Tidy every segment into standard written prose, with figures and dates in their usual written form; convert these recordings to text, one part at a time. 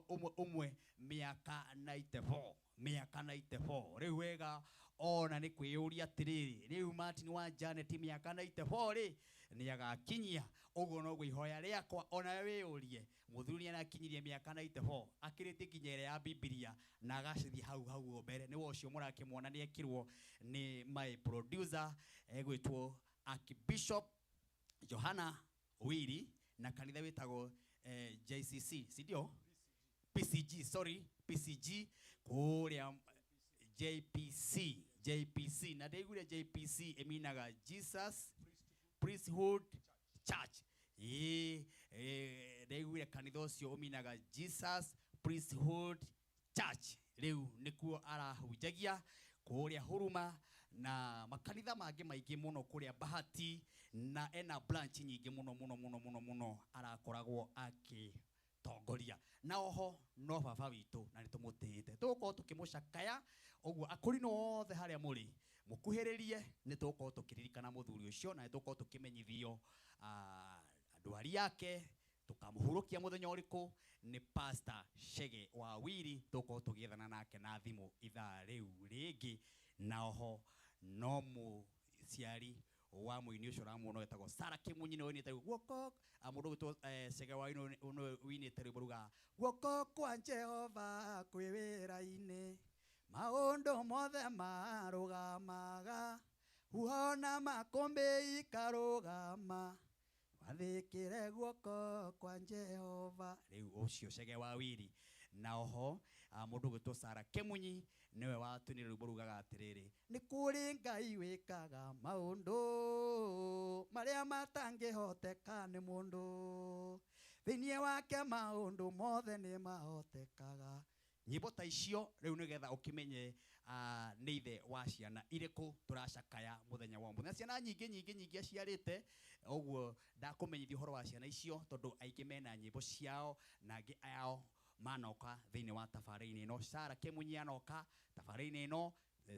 umwe miaka 94 miaka 94 riu wega ona ni kwiyuria atiriri riu Martin wa Janet miaka 94 ri ni agakinyia uguo no gwihoya riakwa ona wiyurie muthuri anakinyirie miaka 94 akirite kinyere ya Biblia na agacithia hau mbere ni wocio murakimwona ni ekirwo ni my producer egwitwo Archbishop Johana Wili na kanitha witagwo JCC sindio PCG PCG kuria JPC na ndeiguire JPC eminaga Jesus Priesthood Church ndeiguire kanitha ucio uminaga Jesus Priesthood Church riu nikuo arahunjagia kuria Huruma na makanitha mangi maingi muno kuria Bahati na ena branch nyingi muno arakoragwo tongoria na oho no baba witu na nitumutite tuko tukimucakaya uguo akuri no othe haria muri mukuhiririe nituko tukiririkana muthuri ucio na nituko tukimenyithio ndwari yake tukamuhurukia muthenya uriku ni Pastor Chege wa Wili tuko tugiethana nake na thimu ithaa riu ringi na oho no muciari wa muini ucio ramuona etagwo Sara Kimunyi no ni etagwo guoko amundu gitwo Chege wa ino winite ri buruga guoko kwa Jehova kwĩwĩra-inĩ maundu mothe marugamaga huhona makũmbĩ ikarugama wathĩkĩre guoko kwa Jehova riu ucio Chege wa Wili na oho mundu gitwo Sara Kimunyi niwe watunire ruburugaga atiriri ni kuri Ngai wikaga maundu maria matangihoteka ni mundu thinie wake maundu mothe ni mahotekaga nyimbo ta icio riu nigetha ukimenye ni ithe wa ciana iriku turacakaya muthenya wa muthenya ciana nyingi aciarite uguo ndakumenyithia uhoro wa ciana icio tondu aingi mena nyimbo ciao na angi ao manoka thiini wa tafarini no Sara Kimunyi anoka tafarini no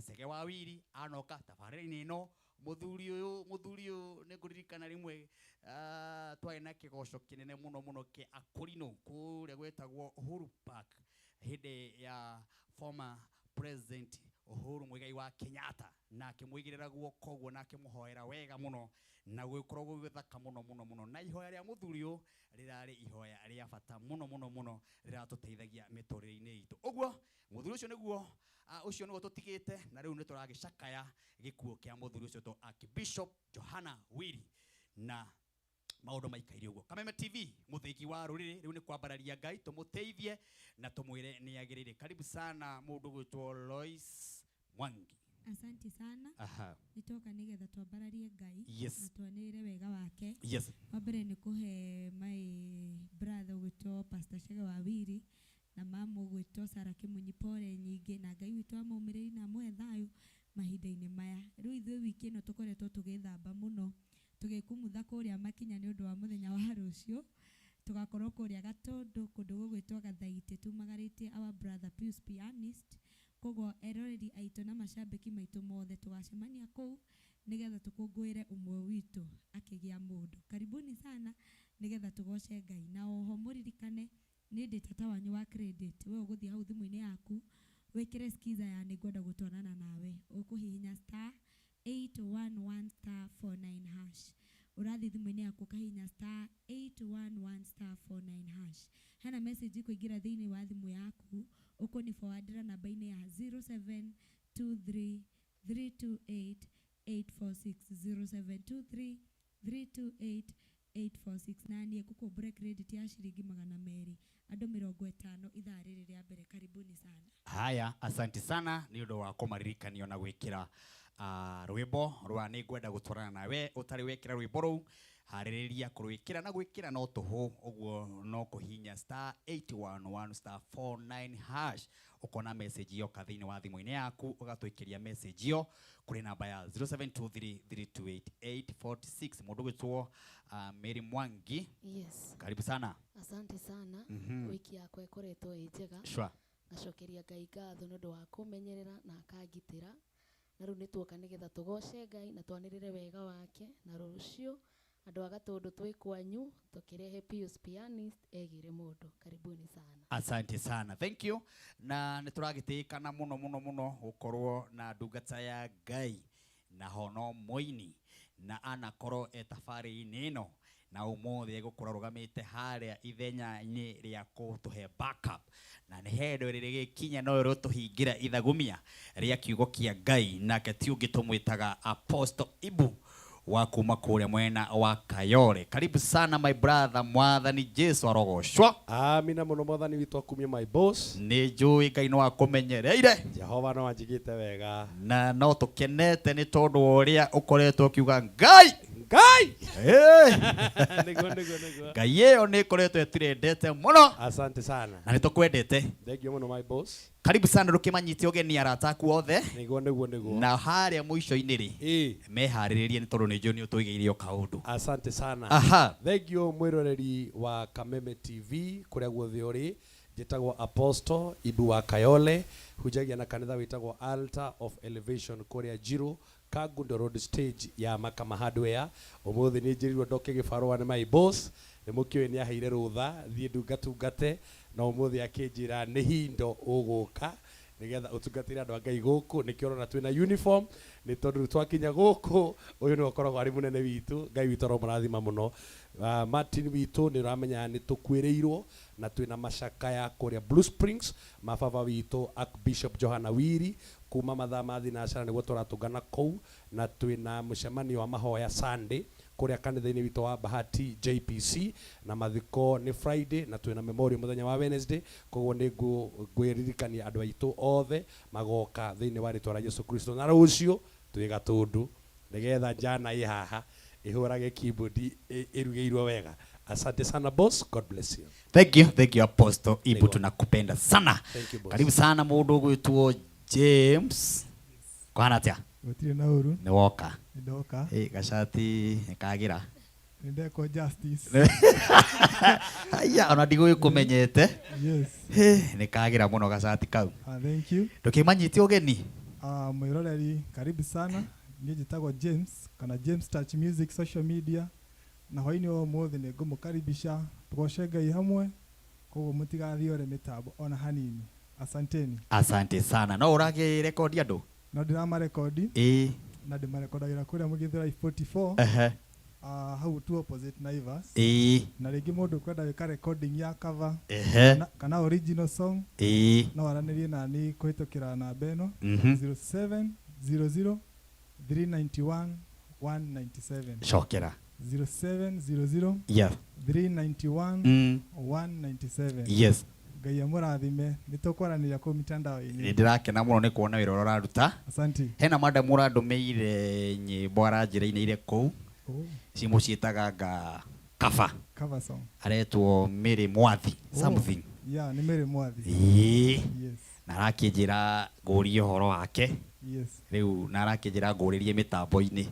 Chege wa Wili anoka tafarini no muthuri uyu ni nguririkana rimwe twari na kigoco kinene muno ke akurino kuria gwetagwo Uhuru Park hindi ya former president Uhuru Muigai wa Kenyatta na akimwigirira guoko guo na akimuhoera wega muno na gwikoragwo gwithaka muno na ihoya ria muthuri uyu rirari ihoya ria bata muno riratuteithagia miturire-ini itu uguo muthuri ucio niguo ucio niguo tutigite na riu nituragicakaya gikuo kia muthuri ucio to Archbishop Johana Wili na maundu maikaire uguo Kameme TV muthiki wa ruriri riu ni kwambararia Ngai tumuteithie na tumwire ni agirire karibu sana mundu gwitwo Lois Mwangi. Asante sana. Nitoka nigetha twambararie Ngai yes. na twanire wega wake. Yes. Wambere ni kuhe my brother gwitwo Pastor Chege wa Wili na mamu gwitwo Sara Kimunyi pole nyingi na Ngai witu amaumiriri na mwe thayo mahinda-ini maya. Riu ithuĩ wiki ino tukoretwo tugithamba muno tugikumutha kuria makinya ni undu wa muthenya wa rucio tugakorwo kuria Gatundu kundu gugwitwo Gathaiti tumagarite our brother Pius Pianist kogo eroreri aitu na mashabiki maitu mothe tugacemania kuu nigetha tukungwire umwe witu akigia mundu karibuni sana nigetha tugoce Ngai na oho muririkane ni ndi tata wanyu wa credit we uguthi hau thimu-ini yaku wikire skiza ya ningwenda gutwarana nawe ukuhihinya star 811*49# urathi thimu-ini yaku kahinya star 811*49# hana message kuingira thiini wa thimu yaku ukoni forwardira namba-ini ya 0723328846 0723328846 na nie kukumbure credit ya shiringi 200 andu 50 ithaa riri ria mbere karibuni sana. Haya, asante sana ni undu wa kumaririkanio na gwikira rwimbo rwa ningwenda gutwarana nawe utari wekira rwimbo ruu haririria kurwikira na gwikira no tuhu uguo no kuhinya star 811*49# ukona message yo kathini wa thimu-ini yaku ugatwikiria message yo kuri namba ya 0723328846 mundu gwitwo Mary Mwangi. Yes. Karibu sana. Asante sana. Wiki yako ikoretwo njega. Sure. Ngacokeria Ngai ngatho ni undu wa kumenyerera na akangitira na riu nituoka nigetha tugoce Ngai na twanirire wega wake na rucio Andũ a Gatundu twĩ kwanyu tukirehe Pius Pianist egire mũndũ. Karibuni sana. Asante sana. Thank you. Na nituragitikana muno gukorwo na ndungata ya Ngai na hono moini na anakorwo etafari-inĩ ĩno na umuthi egukora rugamite haria ithenya-inĩ ria kutuhe backup na ni hendo riri gikinya no rutuhingira ithagumia ria kiugo kia Ngai nake ti ungi tumwitaga Apostle Ibu wa kuma kuria mwena wa Kayole. Karibu sana my brother, mwathani Jesu arogoshwa. Amina muno mwathani witu akumie my boss. Ni njui Ngai no akumenyereire. Jehova no anjigite wega. Na no tukenete ni tondu uria ukoretwo kiuga Ngai. Ngai! Nego. Ngai iyo ni koretwo etirendete muno. Asante sana. Na nitukwendete. Thank you muno my boss. Karibu sana rukimanyite ogeni arataku othe. Nego. Na haria muico-ini ri mehariririe ni tondu ni njoni utuigiirio kaundu. Asante sana. Aha. Thank you mwiroreri wa Kameme TV kuria guothe uri. Njitagwo Apostle Ibu wa Kayole, hujagia na kanitha witagwo Altar of Elevation kuria Jiro Kagundo Road Stage ya Makama Hardware. Umuthi ni njirirwo ndoke gibarua ni my boss, ni mukiwe ni aheire rutha thie ndungatungate na umuthi akinjira ni hindo uguka nigetha utungatira andu a Ngai guku nikio rona twina uniform ni tondu twakinya guku uyu ni okoragwo ari munene witu Ngai witu ro murathima muno. Martin witu ni ramenya ni tukwireirwo na twina macakaya kuria Blue Springs mababa witu Archbishop Johana Wiri kuma mathaa ma thinacara niguo turatungana kou na twina mucemanio wa mahoya Sunday kuria kanitha-ini witu wa Bahati JPC na mathiko ni Friday na twina memorial muthenya wa Wednesday. Koguo ni ngwiririkania andu aitu othe magoka thiini wa ritwa ra Yesu Kristo na rucio twi Gatundu nigetha jana i haha ihurage keyboard irugeirwo wega. Asante sana boss, God bless you. Thank you Apostle Ibu, tunakupenda sana. Thank you boss. Karibu sana mundu gwitwo James. Kwana atia? Gutire na uru. Ni woka. Ndoka. Gacati nikagira. Ndeko justice. Aya ona ndigo ikumenyete. Yes. Nikagira muno gacati kau. Thank you. Ndukimanyite ogeni. Mwiroreri karibu sana. Njitagwo James kana James Touch Music social media. Na hoini o mothe ni ngumukaribisha tugoce Ngai hamwe. Koguo mutigathiore mitambo ona hanini. Asanteni. Asante sana. No urage rekodi andu? No ndirama rekodi. Na ndimarekodagira kuria mugithira 44. Hau tu opposite Naivas. Na rĩngĩ mũndũ kwenda wĩka recording ya cover kana original song no waranirie nani kũhĩtũkĩra namba ĩno 0700 391 197. Cokera 0700 yeah 391 197. yes. Ngai amũrathime nĩtũkwaranĩria kũu mitandao-inĩ. Ndirakena mũno nĩ kuona wĩra ũrĩa ũraruta. Asante. Hena mada mũrandũmĩire nyĩmbo aranjĩra-inĩ irĩ kũu cimuciĩtaga cover song aretwo Mary Mwathi something. Yeah, ni Mary Mwathi. Yes. Na arakĩnjĩra ngũrie ũhoro wake. Yes. Rĩu na arakĩnjĩra ngũrĩrie mĩtambo-inĩ.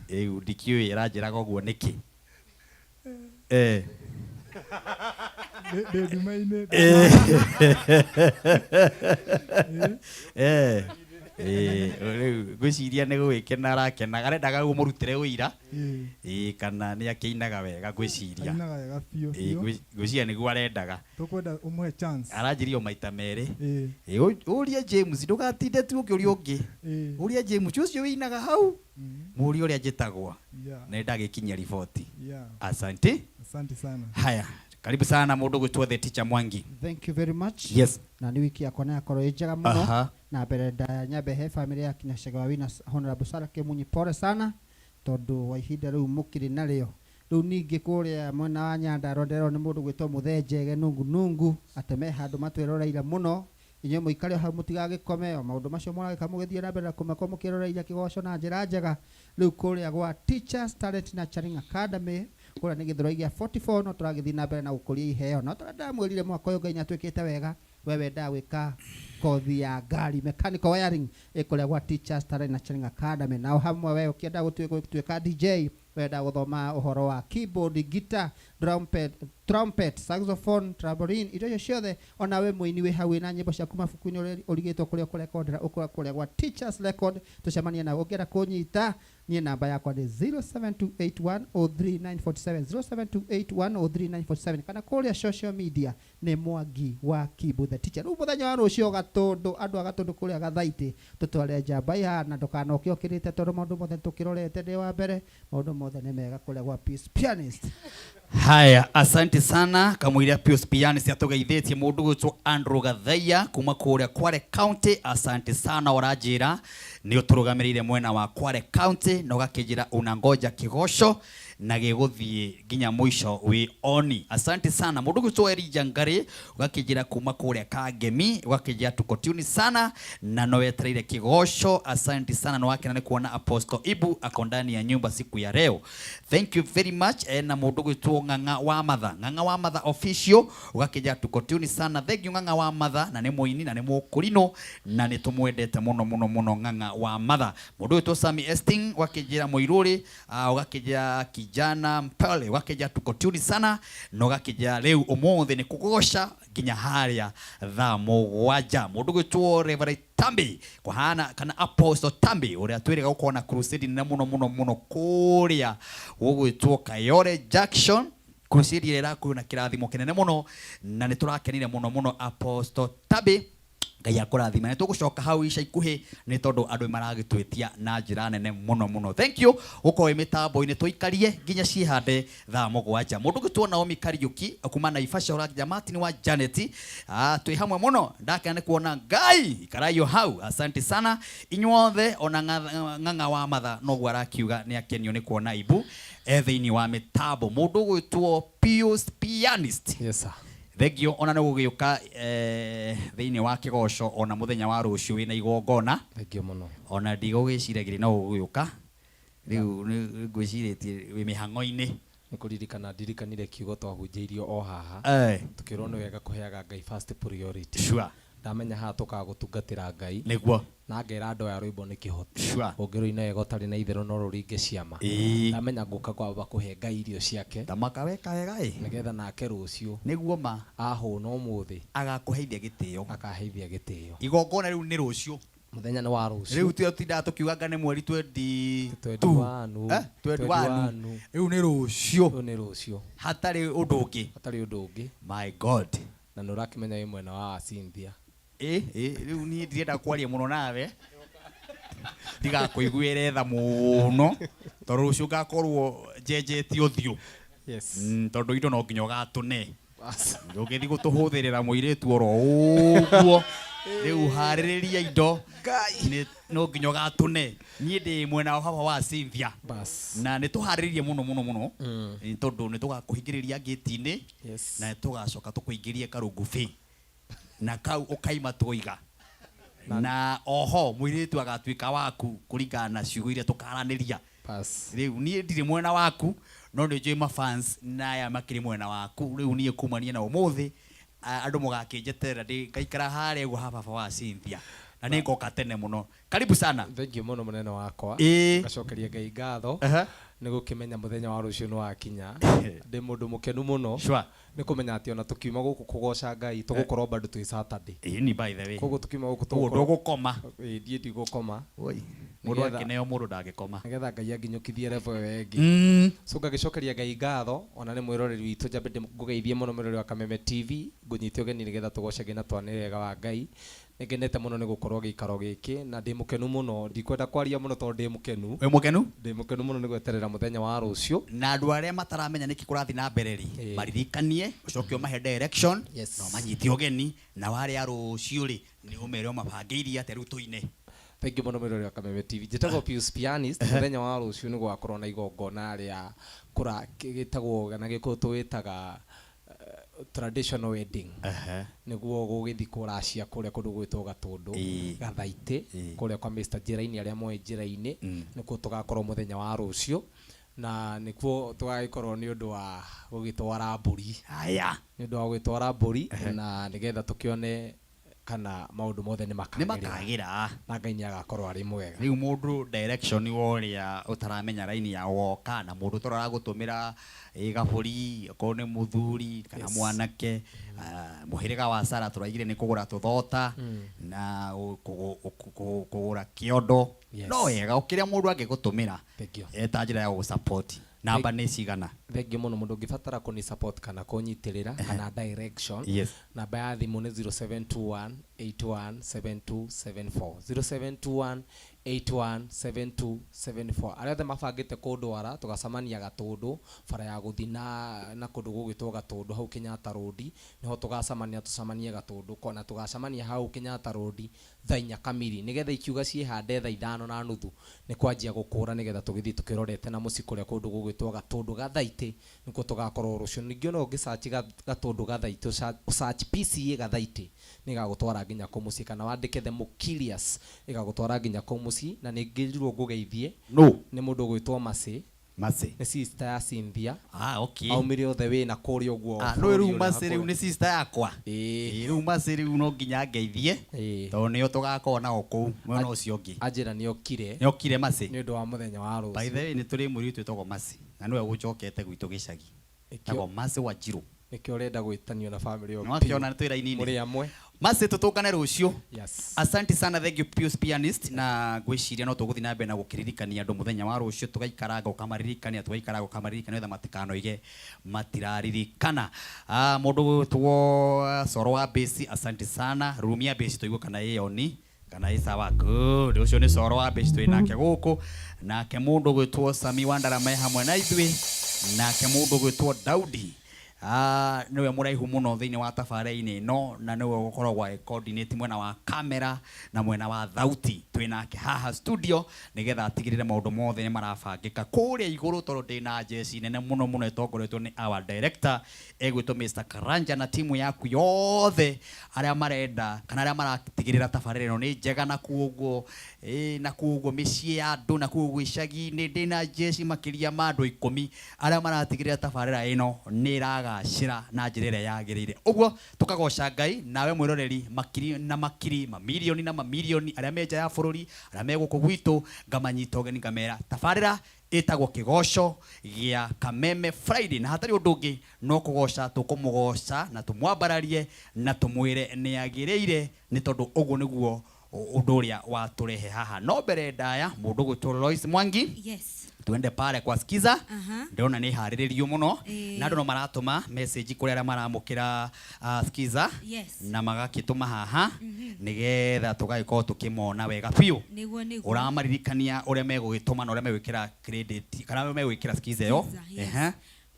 Rĩu ndikiũĩ aranjĩraga ũguo nĩkĩ. Ndumaine. Ngwĩciria nĩ gwĩkena arakenaga arendaga mũrutĩre ũira kana nĩ akĩinaga wega ngwĩciria. Ainaga wega biũ. Ngwĩciria nĩguo arendaga. Tũkwenda ũmũhe chance. Aranjĩria maita merĩ. Ũria James ndũgatinde tu ũkĩũria ũngĩ. Ũria James ũcio wĩinaga hau. Mũũria ũrĩa njĩtagwo. Na ndagĩkinyia riboti. Asante. Asante sana. Haya. Karibu sana mundu gwitwo The Teacher Mwangi. Thank you very much. Yes. Na ni wiki yakwa yakorwo ijega muno. Na mbere nyambe he family ya Kinyashega wa Wina Honorable Sarake Munyi pore sana tondu wa ihinda riu mukiri nario. Riu ningi kuria mwena wa Nyandarua ndero ni mundu gwitwo Muthenjege nungu ateme handu matweroreire muno inyo muikare ha mutigagikome maundu macio muragika mugithie na mbere kumako mukiroreire kigoco na njira njega. Riu kuria gwa Teachers Talent Nurturing Academy kuria ni githiro gia 44 no turagithi na mbere na gukuria iheo no turenda mwirire mwaka uyu Ngai nyatwikite wega wewe ndawika kothi ya ngari mechanical wiring ikuria gwa Teachers Talent Nurturing Academy na hamwe wewe ukienda gutwika DJ wenda guthoma uhoro wa keyboard, guitar, trumpet, saxophone, tambourine, indo icio ciothe ona we muini wi hau na nyimbo ciaku mabuku-inĩ ũrigĩtwo kũrĩa ũkũrekondera ũkũrĩa gwa Teachers Record tucemanie na ũngĩenda kũnyita niĩ namba yakwa nĩ 0728103947 0728103947 kana kũrĩa social media nĩ Mwangi wa Kibu the Teacher. Rĩu mũthenya wa rũciũ Gatũndũ, andũ a Gatũndũ kũrĩa Gathaitĩ tũtware njamba ihana ndũkanoke ũkĩrĩte tondũ maũndũ mothe tũkĩrorete ndĩ wa mbere, maũndũ mothe nĩ mega kũrĩa gwa Peace Pianist. Haya, asante sana kamwira Pius Pianist atugeithĩtie mũndũ gwĩtwo Andrew Gathaiya kuma kũrĩa Kware County. Asante sana ũranjĩra nĩ ũtũrũgamĩrĩire mwena wa Kware County na ũgakĩnjĩra unangoja kĩgoco na gĩgũthiĩ nginya mũico wĩ oni. Asante sana mũndũ gwĩtwo Elijah Ngari ũgakĩnjĩra kuma kũrĩa Kangemi ũgakĩnjĩra tuko tune sana na no wetereire kĩgoco. Asante sana na wakena nĩ kuona Apostle Ibu ako ndani ya nyumba siku ya leo. Thank you very much. Na mũndũ gwĩtwo Ng'ang'a wa Matha official ũgakĩnjĩra tuko tune sana. Thank you Ng'ang'a wa Matha, na nĩ mũini na nĩ mũkũrino na nĩ tũmwendete mũno Ng'ang'a wa Matha. Mũndũ gwĩtwo Sami Esting ũgakĩnjĩra Mũirũrĩ ũgakĩnjĩra kijana Mpale ũgakĩnjĩra tuko tune sana na ũgakĩnjĩra rĩu ũmũthĩ nĩ kũgoca nginya harĩa thaa mũgwanja. Mũndũ gwĩtwo Reverend Tambi kuhana kana Apostle Tambi ũrĩa twĩrĩga gũkorwo na crusade nene mũno kũrĩa gũgwĩtwo Kayole Junction. Crusade ĩrĩa ĩrakuo na kĩrathimo kĩnene mũno na nĩ tũrakenire mũno Apostle Tambi. Ngai akũrathima. Nĩ tũgũcoka hau ica ikuhĩ nĩ tondũ andũ maragĩtwĩtia na njĩra nene mũno. Thank you gũkorwo mĩtambo-inĩ tũikarie nginya ciĩhande thaa mũgwanja. Mũndũ gwĩtwo Naomi Kariuki kuma Naivasha ũrakĩnjĩra Martin wa Janet twĩ hamwe mũno ndakena nĩ kuona Ngai ikaraio hau. Asante sana inyuothe. Ona Ng'ang'a wa Matha noguo arakiuga nĩ akenio nĩ kuona Ibu thĩinĩ wa mĩtambo. Mũndũ gwĩtwo Pius Pianist. Yes sir. Thegio ona nĩ gũgĩũka thĩinĩ wa kĩgoco ona mũthenya wa rũciũ wĩna igongona. Thegio mũno. Ona ndigũgĩciragĩria no gũgĩũka rĩu nĩ ngwĩcirĩtie wĩ mĩhang'o-inĩ. Nĩ kũririkana ndirikanire kiugo twahunjĩirio o haha tukĩrwo nĩ wega kũheaga Ngai first priority. Sure. Ndamenya haha tũkagũtungatĩra Ngai nĩguo na ngera andũ ya rwĩmbo nĩ kĩhoto. Sure. Ũngĩrũina wega ũtarĩ na itherũ no rũringe ciama. Ndamenya ngũka kwamba kũhe Ngai irio ciake. Tamaka weka wega nĩgetha nake rũciũ nĩguo ma ahũna ũmũthĩ agakũheithia gĩtĩo. Akaheithia gĩtĩo. Igongona rĩu nĩ rũciũ. Mũthenya nĩ wa rũciũ. Rĩu tũtindaga tũkiuganga nĩ mweri 21. Rĩu nĩ rũciũ. Rĩu nĩ rũciũ. Hatarĩ ũndũ ũngĩ. Hatarĩ ũndũ ũngĩ. My God. Na nĩ ũrakĩmenya wĩ mwena wa Cynthia. Rĩu niĩ ndirenda kwaria mũno nawe ndigakũiguĩre tha mũno tondũ rũciũ ngakorwo njenjetie ũthiũ. Yes. Tondũ indo no nginya ũgatũne. Ndũngĩthiĩ gũtũhũthĩrĩra mũirĩtu oro ũguo. Rĩu harĩrĩria indo no nginya ũgatũne. Niĩ ndĩ mwena wa baba wa Cynthia na nĩ tũharĩrĩrie mũno tondũ nĩ tũgakũhingĩrĩria gate-inĩ na nĩ tũgacoka tũkũingĩrie karũngũbĩ na kau ũkaima tũiga na oho mũirĩtu agatuĩka waku kũringana na ciugo iria tũkaranĩria. Rĩu niĩ ndirĩ mwena waku no nĩ njũĩ mafans na aya makĩrĩ mwena waku. Rĩu niĩ kumania na ũmũthĩ andũ mũgakĩnjeterera ngaikara harĩa ũguo ha baba wa Cynthia na nĩ ngoka tene mũno. Karibu sana. Thengiũ mũno mũnene wakwa. Ngacokeria Ngai ngatho nĩ gũkĩmenya mũthenya wa rũciũ nĩ wakinya. Ndĩ mũndũ mũkenu mũno nĩ kũmenya atĩ ona tũkiuma gũkũ kũgoca Ngai tũgũkorwo bado twĩ Saturday. Ni by the way. Koguo tũkiuma gũkũ ndũgũkoma. Ndiĩ ndigũkoma. Mũndũ akĩneo mũndũ ndangĩkoma. Nĩgetha Ngai anginyũkithie level wengi. So ngagĩcokeria Ngai ngatho ona nĩ mwĩroreri witũ njambe ngũgeithie mũno mwĩroreri wa Kameme TV ngũnyite ũgeni nĩgetha tũgocage na twanĩre wega wa Ngai. Nĩngenete mũno nĩ gũkorwo gĩikaro gĩkĩ na ndĩ mũkenu mũno. Ndikwenda kwaria mũno tondũ ndĩ mũkenu. Wĩ mũkenu? Ndĩ mũkenu mũno nĩ gweterera mũthenya wa rũciũ. Na andũ arĩa mataramenya nĩkĩ kũrathiĩ na mbere rĩ maririkanie ũcoke ũmahe direction na ũmanyite ũgeni na warĩa rũciũ rĩ nĩ ũmere ũmabangĩirie atĩ rĩu tũine. Thank you mũno mwĩroreri wa Kameme TV. Njĩtagwo Pius Pianist. Mũthenya wa rũciũ nĩ gwakorwo na igongona rĩa gĩtagwo kana gĩkũyũ twĩtaga traditional wedding. Nĩguo gũgĩthikwo racia kũrĩa kũndũ gwĩtwo Gatũndũ Gathaitĩ kũrĩa kwa Mr. Njĩra-inĩ arĩa moĩ Njĩra-inĩ nĩkuo tũgakorwo mũthenya wa rũciũ na nĩkuo tũgagĩkorwo nĩ ũndũ wa gũgĩtwara mbũri. Nĩ ũndũ wa gũgĩtwara mbũri na nĩgetha tũkĩone kana maundu mothe ni nĩ makagira na Ngai nĩ agakorwo arĩ mwega. Rĩu mũndũ direction woria utaramenya raini ya woka na mũndũ torara gũtũmĩra gabũri okorwo nĩ mũthuri kana mwanake mũhĩrĩga wa Sara tũraigire nĩ kũgũra tũthota na kũgũra kĩondo no wega ũkĩrĩa mũndũ angĩgũtũmĩra ta njĩra ya gũsupport namba nĩ cigana. Thengi mũno mũndũ ũngĩbatara kũni support kana kũnyitirĩra kana direction namba ya thimũ nĩ 0721817274 0721817274. Arĩa othe mabangĩte kũndwara tũgacamania Gatũndũ bara ya gũthi na kũndũ gũgĩtwo Gatũndũ hau Kenyatta Road niho tũgacamania tucamanie Gatũndũ kona tũgacamania hau Kenyatta Road thaa 4 kamiri nigetha ikiuga ciĩhande thaa 5:30 nĩ kwanjia gũkũra nigetha tũgĩthiĩ tũkĩrorete na mũciĩ kũrĩa kũndũ gũgĩtwo Gatũndũ Gathaitĩ nĩkuo tũgakorwo rũciũ. Ningĩ no ũngĩsearch Gatũndũ Gathaitĩ search PCA Gathaitĩ nĩgagũtwara nginya kũ mũciĩ kana wandĩke The Mukilius ĩgagũtwara nginya kũ mũciĩ. Na nĩngĩrirwo ngũgeithie nĩ mũndũ ũgwĩtwo Masi nĩ sister ya Cynthia. Okay. Aumire othe wĩ na kũrĩa ũguo. No rĩu Masi rĩu nĩ sister yakwa. Rĩu Masi rĩu no nginya ngeithie tondũ nĩyo tũgakorwo nao kũu mwena ũcio ũngĩ. Anjĩra nĩokire Masi nĩ ũndũ wa mũthenya wa rũciũ. By the way nĩ tũrĩ mũirĩtu twĩtagwo Masi na nĩwe gũcokete gwitũ gĩcagi. Tagwo Masi wa Njirũ. Nĩkĩo ũrenda gwĩtanio na family yo. No akĩona nĩ twĩra-inĩ. Mũrĩ amwe. Masi tutũkane rũciũ. Yes. Asante sana, thank you Pius Pianist, na gwĩciria no tũgũthiĩ na mbere na gũkĩririkania andũ mũthenya wa rũciũ tũgaikaranga ũkamaririkania tha matikanoige matiraririkana. Mũndũ gwĩtwo Soro wa Base, asante sana. Room ya Base tũigua kana ĩyo ni kana isawa good. Ũcio nĩ Soro wa Base twĩ nake gũkũ. Nake mũndũ gwĩtwo Sami Wandara me hamwe na ithuĩ. Nake mũndũ gwĩtwo Daudi niwe muraihu muno thiini wa tabarĩra-inĩ no na niwe gũkoragwo coordinate mwena wa kamera na mwena wa thauti twinake haha studio nigetha atigirire maundu mothe ni marabangika kũrĩa igũrũ tondũ ndĩna jeci nene muno muno itongoretwo ni our director egwĩtwo Mr. Karanja na timu yaku yothe arĩa marenda kana arĩa maratigirira tabarĩra ĩno nĩ njega na kuoguo mĩciĩ ya andũ na kuoguo icagi-inĩ ndĩna jeci makĩria ma andũ 10 arĩa maratigirira tabarĩra ĩno nĩ iragacĩra na njĩra ĩrĩa yagĩrĩire. Ũguo tukagoca Ngai nawe mwĩroreri makiri na makiri mamilioni na mamilioni arĩa me nja ya bũrũri arĩa me gũkũ gwitũ ngamanyita ũgeni ngamera tabarĩra ĩtagwo kĩgoco gĩa Kameme Friday na hatarĩ ũndũ ũngĩ no kũgoca tũkũmũgoca na tũmwambararie na tũmwĩre nĩ agĩrĩire nĩ tondũ ũguo nĩguo ũndũ ũrĩa watũrehe haha. No mbere ndaya mũndũ gwĩtwo Lois Mwangi. Yes. Tuende pale kwa Skiza. Ndĩrona nĩ harĩrĩrio mũno na andũ no maratũma message kũrĩ arĩa maramũkĩra Skiza na magakĩtũma haha nĩgetha tũgagĩkorwo tũkĩmona wega biũ. Ũramaririkania ũrĩa megũgĩtũma na ũrĩa megwĩkĩra credit kana megwĩkĩra Skiza ĩyo.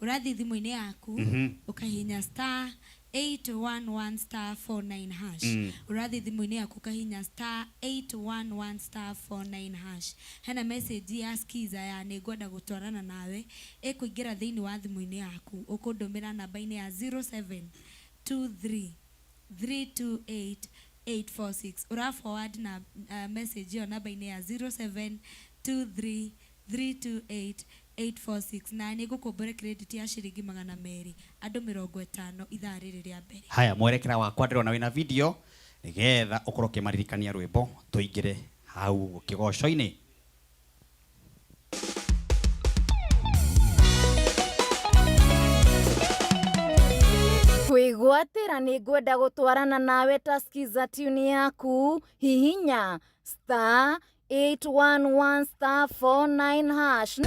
Ũrathiĩ thimũ-inĩ yaku ũkahihinya star 811 star 49 hash. Ũrathiĩ thimũ-inĩ yaku ũkahihinya star 811 star 49 hash. Hena message ya Skiza ya nĩngwenda gũtwarana nawe ĩkũingĩra thĩinĩ wa thimũ-inĩ yaku ũkũndũmĩra namba-inĩ ya 0723 328 846. Ũra forward na message ĩyo namba-inĩ ya 0723 328 846 na nĩngũkũmbũre credit ya ciringi 200 andũ 50 ithaa rĩrĩ rĩa mbere. Haya mwerekera wakwa ndĩrona wĩna video nĩgetha ũkorwo ũkĩmaririkania rwĩmbo tũingĩre hau kĩgoco-inĩ. Kwĩgwatĩra nĩngwenda gũtwarana nawe ta Skiza tune yaku hihinya star 811 star 49 hash.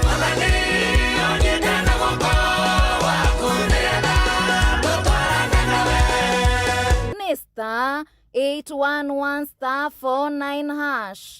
Ni star 811 star 49 hash.